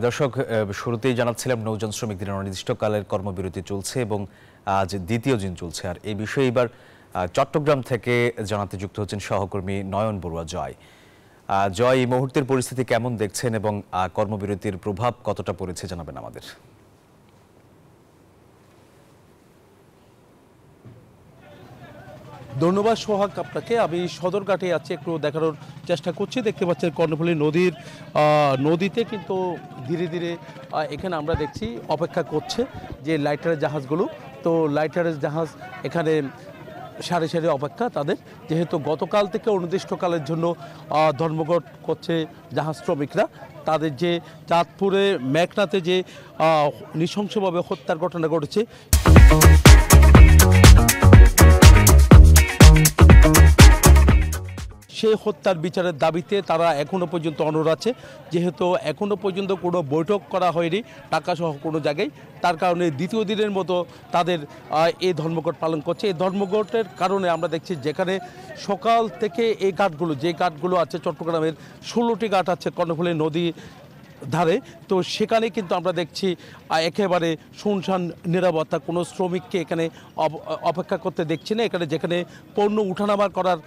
দর্শক, শুরুতেই জানাচ্ছিলাম নৌযান শ্রমিকদের অনির্দিষ্টকালের কর্মবিরতি চলছে এবং আজ দ্বিতীয় দিন চলছে। আর এই বিষয়ে এবার চট্টগ্রাম থেকে জানাতে যুক্ত হচ্ছেন সহকর্মী নয়ন বড়ুয়া জয়। জয়, এই মুহূর্তের পরিস্থিতি কেমন দেখছেন এবং কর্মবিরতির প্রভাব কতটা পড়েছে জানাবেন আমাদের। ধন্যবাদ সোহাগ আপনাকে। আমি সদরঘাটে আছি, একটু দেখানোর চেষ্টা করছি। দেখতে পাচ্ছেন কর্ণফুলী নদীতে কিন্তু ধীরে ধীরে এখানে আমরা দেখছি অপেক্ষা করছে যে লাইটারের জাহাজগুলো। তো লাইটারের জাহাজ এখানে সারি সারি অপেক্ষা তাদের, যেহেতু গতকাল থেকে অনির্দিষ্টকালের জন্য ধর্মঘট করছে জাহাজ শ্রমিকরা। তাদের যে চাঁদপুরে মেঘনাতে যে নৃশংসভাবে হত্যার ঘটনা ঘটেছে, সেই হত্যার বিচারের দাবিতে তারা এখনও পর্যন্ত অনড় আছে। যেহেতু এখনও পর্যন্ত কোনো বৈঠক করা হয়নি ঢাকাসহ কোনো জায়গায়, তার কারণে দ্বিতীয় দিনের মতো তাদের এই ধর্মঘট পালন করছে। এই ধর্মঘটের কারণে আমরা দেখছি যেখানে সকাল থেকে এই ঘাটগুলো আছে, চট্টগ্রামের 16টি ঘাট আছে কর্ণফুলী নদী ধারে, তো সেখানে কিন্তু আমরা দেখছি একেবারে শুনশান নিরাপত্তা। কোনো শ্রমিককে এখানে অপেক্ষা করতে দেখছি না। এখানে যেখানে পণ্য উঠানামা করার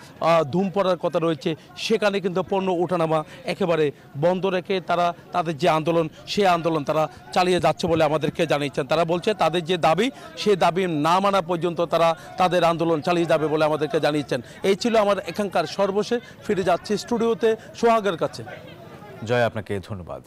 ধুম পড়ার কথা রয়েছে, সেখানে কিন্তু পণ্য উঠানামা একেবারে বন্ধ রেখে তারা তাদের যে আন্দোলন, সেই আন্দোলন তারা চালিয়ে যাচ্ছে বলে আমাদেরকে জানিয়েছেন। তারা বলছে তাদের যে দাবি, সেই দাবি না মানা পর্যন্ত তারা তাদের আন্দোলন চালিয়ে যাবে বলে আমাদেরকে জানিয়েছেন। এই ছিল আমার এখানকার সর্বশেষ। ফিরে যাচ্ছি স্টুডিওতে সোহাগের কাছে। জয়, আপনাকে ধন্যবাদ।